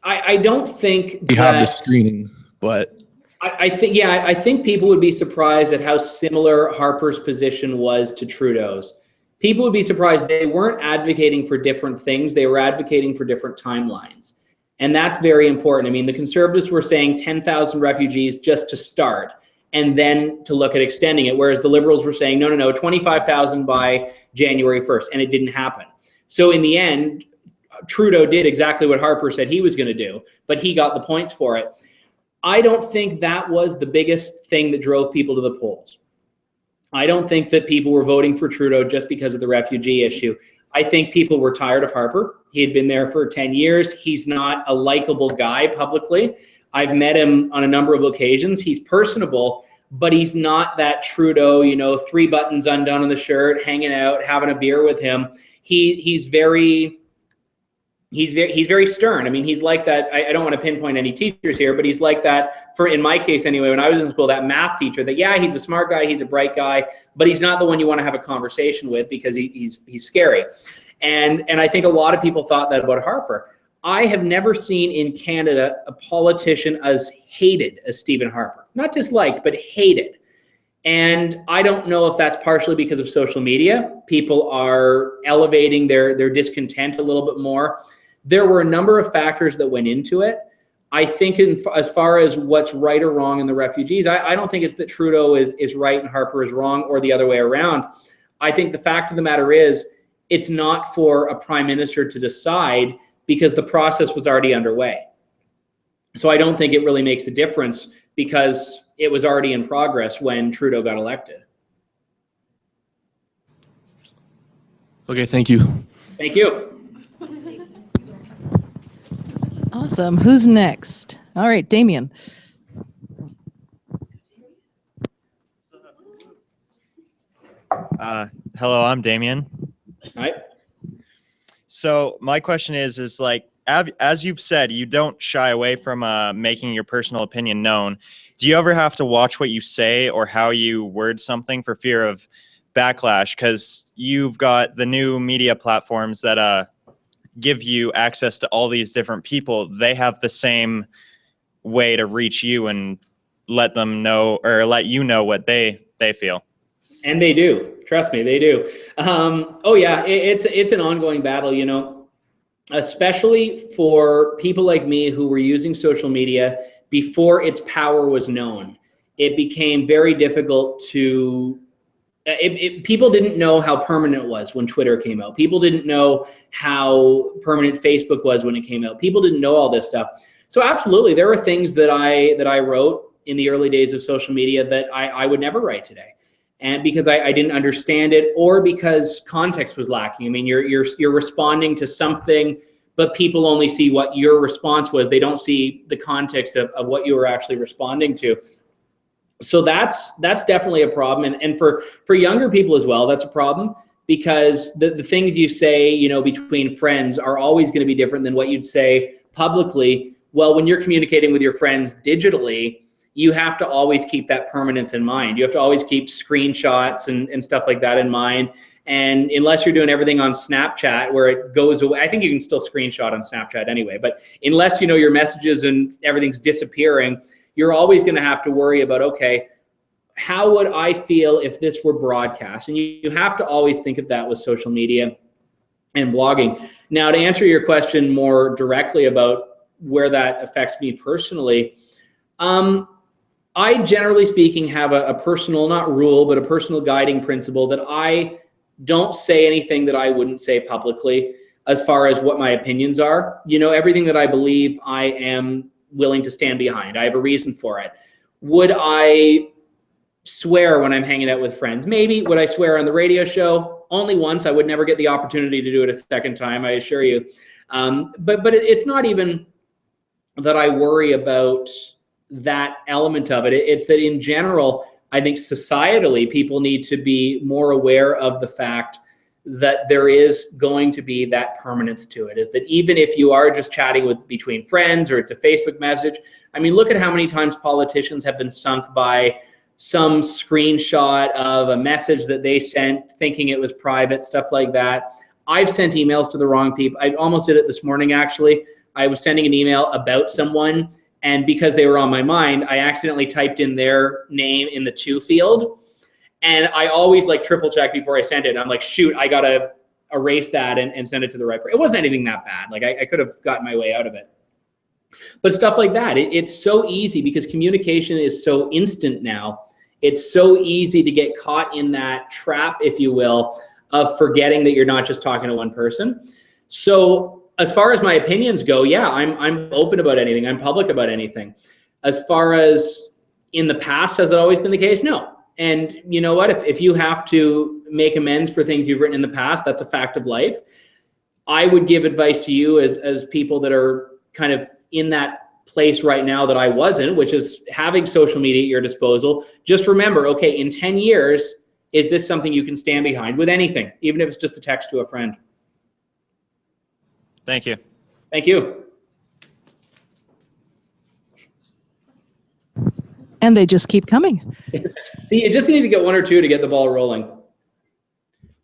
I don't think we have the screening, but I think people would be surprised at how similar Harper's position was to Trudeau's. People would be surprised. They weren't advocating for different things. They were advocating for different timelines. And that's very important. I mean, the Conservatives were saying 10,000 refugees just to start and then to look at extending it, whereas the Liberals were saying, no, 25,000 by January 1st, and it didn't happen. So in the end, Trudeau did exactly what Harper said he was going to do, but he got the points for it. I don't think that was the biggest thing that drove people to the polls. I don't think that people were voting for Trudeau just because of the refugee issue. I think people were tired of Harper. He had been there for 10 years. He's not a likable guy publicly. I've met him on a number of occasions. He's personable, but he's not that Trudeau, 3 buttons undone on the shirt, hanging out, having a beer with him. He's very stern. I mean, he's like that. I don't want to pinpoint any teachers here, but he's like that in my case anyway, when I was in school, that math teacher that, yeah, he's a smart guy, he's a bright guy, but he's not the one you want to have a conversation with because he's scary. And I think a lot of people thought that about Harper. I have never seen in Canada a politician as hated as Stephen Harper. Not disliked, but hated. And I don't know if that's partially because of social media. People are elevating their discontent a little bit more. There were a number of factors that went into it. I think as far as what's right or wrong in the refugees, I don't think it's that Trudeau is right and Harper is wrong or the other way around. I think the fact of the matter is it's not for a prime minister to decide because the process was already underway. So I don't think it really makes a difference because it was already in progress when Trudeau got elected. Okay, thank you. Thank you. Awesome. Who's next? All right, Damien. Hello, I'm Damien. Hi. So my question is like, as you've said, you don't shy away from making your personal opinion known. Do you ever have to watch what you say or how you word something for fear of backlash? Because you've got the new media platforms that give you access to all these different people. They have the same way to reach you and let them know or let you know what they feel. And they do. Trust me, they do. Oh yeah, it's an ongoing battle, especially for people like me who were using social media before its power was known. It became very difficult to people didn't know how permanent it was when Twitter came out. People didn't know how permanent Facebook was when it came out. People didn't know all this stuff. So absolutely, there were things that I wrote in the early days of social media that I would never write today. And because I didn't understand it or because context was lacking. I mean, you're responding to something, but people only see what your response was. They don't see the context of what you were actually responding to. So that's definitely a problem. And for younger people as well, that's a problem because the things you say, between friends are always going to be different than what you'd say publicly. Well, when you're communicating with your friends digitally, you have to always keep that permanence in mind. You have to always keep screenshots and stuff like that in mind. And unless you're doing everything on Snapchat where it goes away, I think you can still screenshot on Snapchat anyway, but unless your messages and everything's disappearing, you're always going to have to worry about, okay, how would I feel if this were broadcast? And you have to always think of that with social media and blogging. Now, to answer your question more directly about where that affects me personally, I, generally speaking, have a personal, not rule, but a personal guiding principle that I don't say anything that I wouldn't say publicly as far as what my opinions are. Everything that I believe, I am willing to stand behind. I have a reason for it. Would I swear when I'm hanging out with friends? Maybe. Would I swear on the radio show? Only once. I would never get the opportunity to do it a second time, I assure you. But it's not even that I worry about that element of it. It's that in general, I think societally, people need to be more aware of the fact that there is going to be that permanence to it. Is that even if you are just chatting between friends or it's a Facebook message, I mean, look at how many times politicians have been sunk by some screenshot of a message that they sent thinking it was private, stuff like that. I've sent emails to the wrong people. I almost did it this morning, actually. I was sending an email about someone, and because they were on my mind, I accidentally typed in their name in the to field. And I always triple check before I send it. I'm like, shoot, I got to erase that and send it to the right person. It wasn't anything that bad. I could have gotten my way out of it. But stuff like that, it's so easy because communication is so instant now. It's so easy to get caught in that trap, if you will, of forgetting that you're not just talking to one person. So As far as my opinions go, yeah, I'm open about anything. I'm public about anything. As far as in the past, has it always been the case? No. And you know what? If you have to make amends for things you've written in the past, that's a fact of life. I would give advice to you as people that are kind of in that place right now that I wasn't, which is having social media at your disposal. Just remember, okay, in 10 years, is this something you can stand behind with anything, even if it's just a text to a friend? Thank you. Thank you. And they just keep coming. See, you just need to get one or two to get the ball rolling.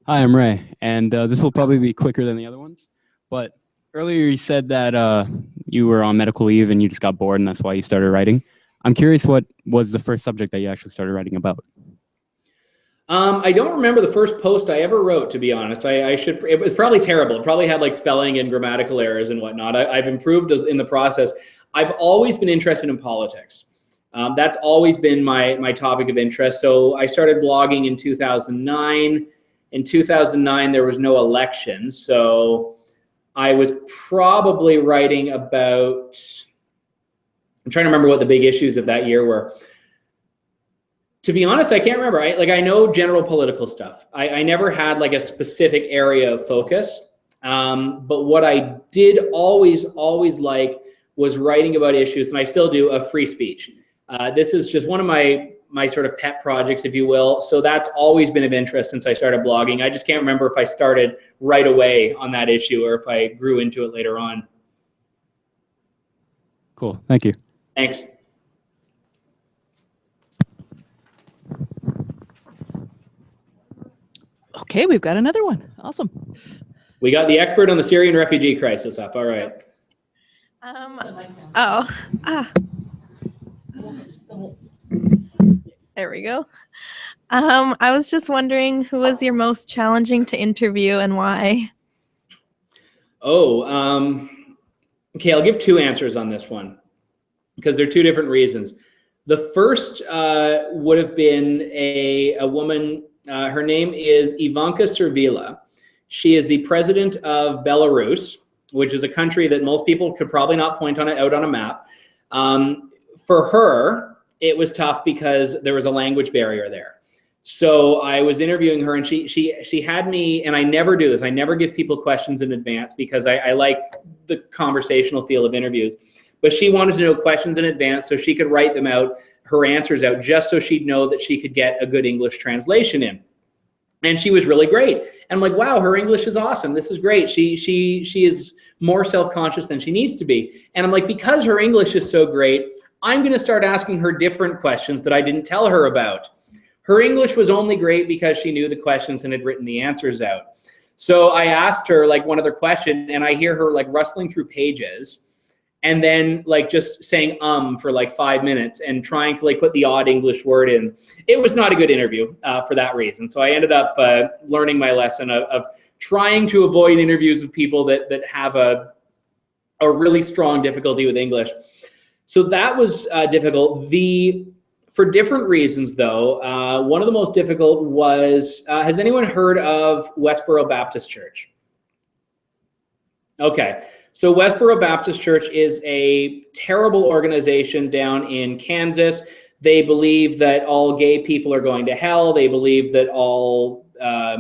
Hi, I'm Ray, and this will probably be quicker than the other ones. But earlier you said that you were on medical leave and you just got bored and that's why you started writing. I'm curious, what was the first subject that you actually started writing about? I don't remember the first post I ever wrote, to be honest. It was probably terrible. It probably had like spelling and grammatical errors and whatnot. I've improved in the process. I've always been interested in politics. That's always been my topic of interest. So I started blogging in 2009. In 2009, there was no election. So I was probably writing about, I'm trying to remember what the big issues of that year were. To be honest, I can't remember. I know general political stuff. I never had like a specific area of focus. But what I did always like was writing about issues, and I still do, of free speech. This is just one of my sort of pet projects, if you will. So that's always been of interest since I started blogging. I just can't remember if I started right away on that issue or if I grew into it later on. Cool. Thank you. Thanks. Okay, we've got another one. Awesome. We got the expert on the Syrian refugee crisis up. All right. There we go. I was just wondering, who was your most challenging to interview and why? Okay, I'll give two answers on this one because they're two different reasons. The first would have been a woman. Her name is Ivanka Servila. She is the president of Belarus, which is a country that most people could probably not point out on a map. For her, it was tough because there was a language barrier there. So I was interviewing her, and she had me, and I never do this. I never give people questions in advance because I like the conversational feel of interviews. But she wanted to know questions in advance so she could write them out, her answers out, just so she'd know that she could get a good English translation in. And she was really great. And I'm like, wow, her English is awesome. This is great. She is more self-conscious than she needs to be. And I'm like, because her English is so great, I'm going to start asking her different questions that I didn't tell her about. Her English was only great because she knew the questions and had written the answers out. So I asked her like one other question, and I hear her like rustling through pages and then like just saying for like 5 minutes and trying to like put the odd English word in. It was not a good interview for that reason. So I ended up learning my lesson of trying to avoid interviews with people that have a really strong difficulty with English. So that was difficult. For different reasons though, one of the most difficult was, has anyone heard of Westboro Baptist Church? Okay. So Westboro Baptist Church is a terrible organization down in Kansas. They believe that all gay people are going to hell. They believe that all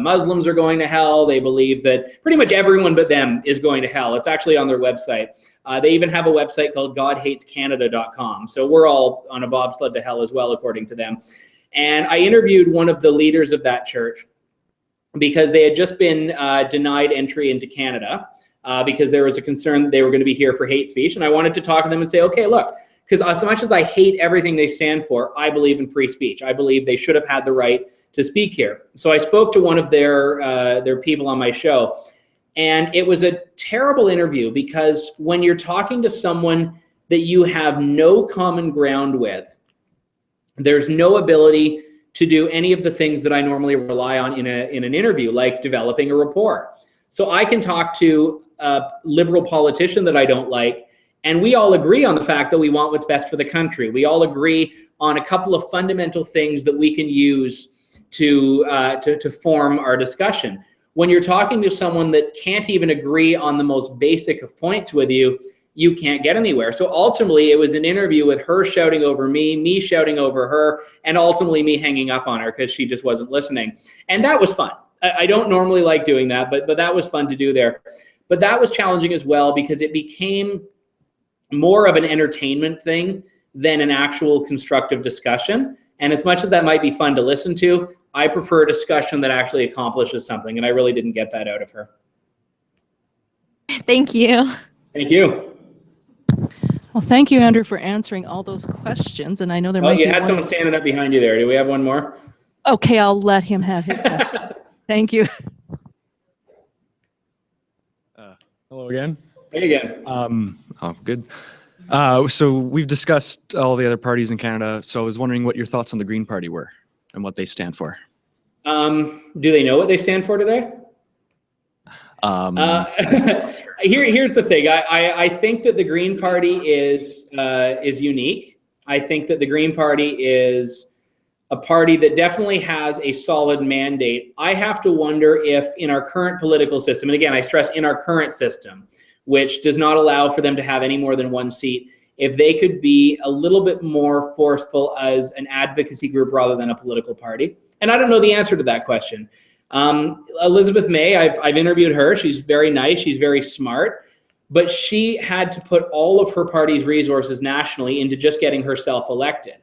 Muslims are going to hell. They believe that pretty much everyone but them is going to hell. It's actually on their website. They even have a website called godhatescanada.com. So we're all on a bobsled to hell as well, according to them. And I interviewed one of the leaders of that church because they had just been denied entry into Canada. Because there was a concern that they were going to be here for hate speech. And I wanted to talk to them and say, okay, look, because as much as I hate everything they stand for, I believe in free speech. I believe they should have had the right to speak here. So I spoke to one of their people on my show. And it was a terrible interview because when you're talking to someone that you have no common ground with, there's no ability to do any of the things that I normally rely on in an interview, like developing a rapport. So I can talk to a liberal politician that I don't like, and we all agree on the fact that we want what's best for the country. We all agree on a couple of fundamental things that we can use to form our discussion. When you're talking to someone that can't even agree on the most basic of points with you, you can't get anywhere. So ultimately, it was an interview with her shouting over me shouting over her, and ultimately me hanging up on her because she just wasn't listening. And that was fun. I don't normally like doing that, but that was fun to do there. But that was challenging as well because it became more of an entertainment thing than an actual constructive discussion. And as much as that might be fun to listen to, I prefer a discussion that actually accomplishes something, and I really didn't get that out of her. Thank you. Thank you. Well, thank you, Andrew, for answering all those questions. And I know there Oh, might you be had one. someone standing up behind you there. Do we have one more? Okay, I'll let him have his question. Thank you. Hello again. Hey again. Oh, good. So we've discussed all the other parties in Canada. So I was wondering what your thoughts on the Green Party were and what they stand for. Do they know what they stand for today? Here's the thing. I think that the Green Party is unique. I think that the Green Party is a party that definitely has a solid mandate. I have to wonder if in our current political system, and again, I stress in our current system, which does not allow for them to have any more than one seat, if they could be a little bit more forceful as an advocacy group rather than a political party. And I don't know the answer to that question. Elizabeth May, I've interviewed her. She's very nice. She's very smart. But she had to put all of her party's resources nationally into just getting herself elected.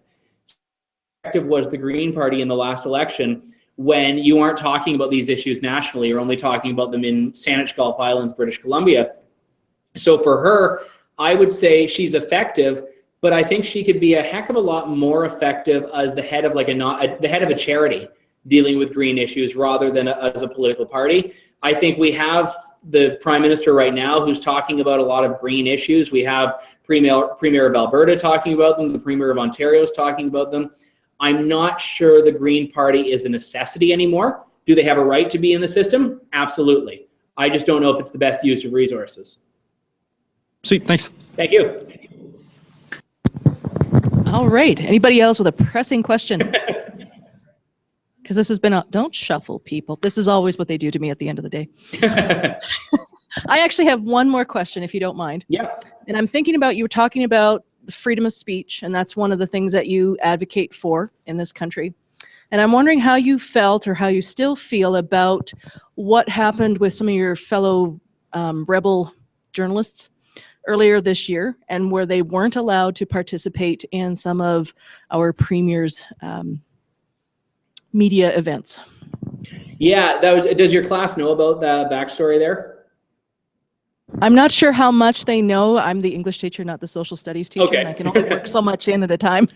Was the Green Party in the last election when you aren't talking about these issues nationally, you're only talking about them in Saanich Gulf Islands, British Columbia. So for her, I would say she's effective, but I think she could be a heck of a lot more effective as the head of the head of a charity dealing with green issues rather than as a political party. I think we have the Prime Minister right now who's talking about a lot of green issues. We have Premier of Alberta talking about them. The Premier of Ontario is talking about them. I'm not sure the Green Party is a necessity anymore. Do they have a right to be in the system? Absolutely. I just don't know if it's the best use of resources. Sweet, thanks. Thank you. All right. Anybody else with a pressing question? Because this has been don't shuffle, people. This is always what they do to me at the end of the day. I actually have one more question, if you don't mind. Yeah. And I'm thinking about, you were talking about the freedom of speech, and that's one of the things that you advocate for in this country. And I'm wondering how you felt or how you still feel about what happened with some of your fellow rebel journalists earlier this year, and where they weren't allowed to participate in some of our premier's media events. Yeah, does your class know about the backstory there? I'm not sure how much they know. I'm the English teacher, not the social studies teacher, Okay. and I can only work so much in at a time.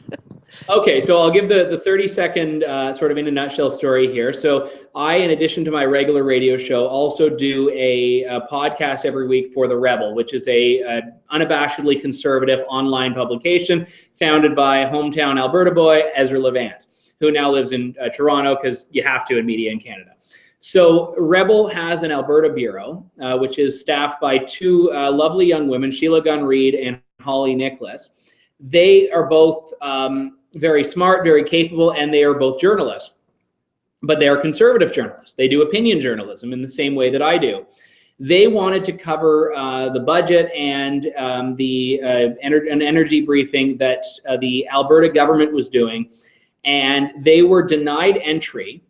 Okay, so I'll give the 30-second sort of in a nutshell story here. So I, in addition to my regular radio show, also do a podcast every week for The Rebel, which is a unabashedly conservative online publication founded by hometown Alberta boy Ezra Levant, who now lives in Toronto because you have to in media in Canada. So Rebel has an Alberta bureau, which is staffed by two lovely young women, Sheila Gunn-Reid and Holly Nicholas. They are both very smart, very capable, and they are both journalists. But they are conservative journalists. They do opinion journalism in the same way that I do. They wanted to cover the budget and an energy briefing that the Alberta government was doing, and they were denied entry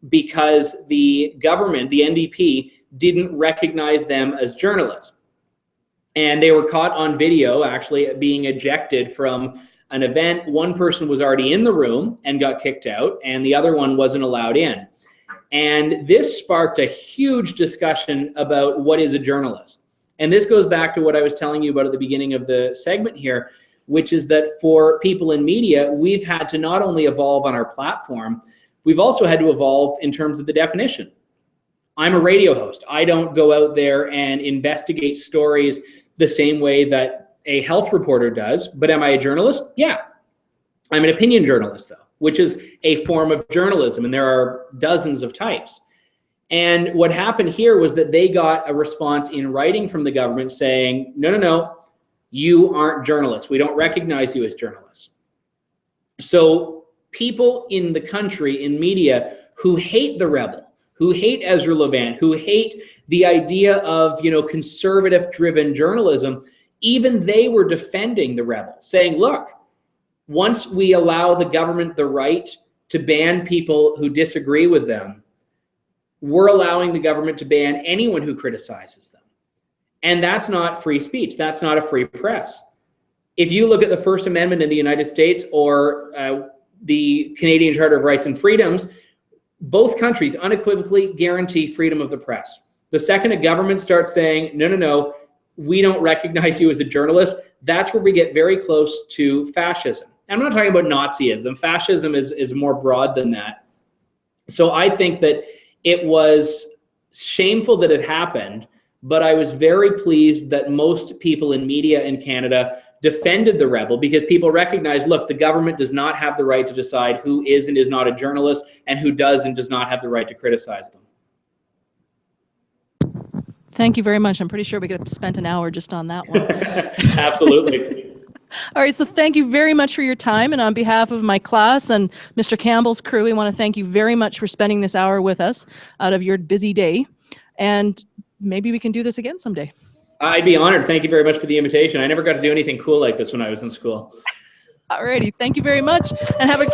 because the government, the NDP, didn't recognize them as journalists. And they were caught on video actually being ejected from an event. One person was already in the room and got kicked out, and the other one wasn't allowed in. And this sparked a huge discussion about what is a journalist. And this goes back to what I was telling you about at the beginning of the segment here, which is that for people in media, we've had to not only evolve on our platform, we've also had to evolve in terms of the definition. I'm a radio host. I don't go out there and investigate stories the same way that a health reporter does, but am I a journalist? Yeah. I'm an opinion journalist, though, which is a form of journalism, and there are dozens of types. And what happened here was that they got a response in writing from the government saying, no, you aren't journalists. We don't recognize you as journalists. So people in the country, in media, who hate the Rebel, who hate Ezra Levant, who hate the idea of, conservative-driven journalism, even they were defending the rebels, saying, look, once we allow the government the right to ban people who disagree with them, we're allowing the government to ban anyone who criticizes them. And that's not free speech. That's not a free press. If you look at the First Amendment in the United States or the Canadian Charter of Rights and Freedoms, both countries unequivocally guarantee freedom of the press. The second a government starts saying, no, we don't recognize you as a journalist, that's where we get very close to fascism. I'm not talking about Nazism. Fascism is more broad than that. So I think that it was shameful that it happened, but I was very pleased that most people in media in Canada defended the rebel, because people recognize, look, the government does not have the right to decide who is and is not a journalist and who does and does not have the right to criticize them. Thank you very much. I'm pretty sure we could have spent an hour just on that one. Absolutely. All right, so thank you very much for your time. And on behalf of my class and Mr. Campbell's crew, we want to thank you very much for spending this hour with us out of your busy day. And maybe we can do this again someday. I'd be honored. Thank you very much for the invitation. I never got to do anything cool like this when I was in school. All righty. Thank you very much. And have a...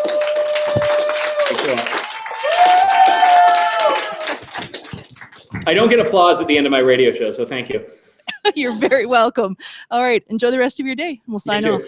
I don't get applause at the end of my radio show, so thank you. You're very welcome. All right. Enjoy the rest of your day. We'll sign off.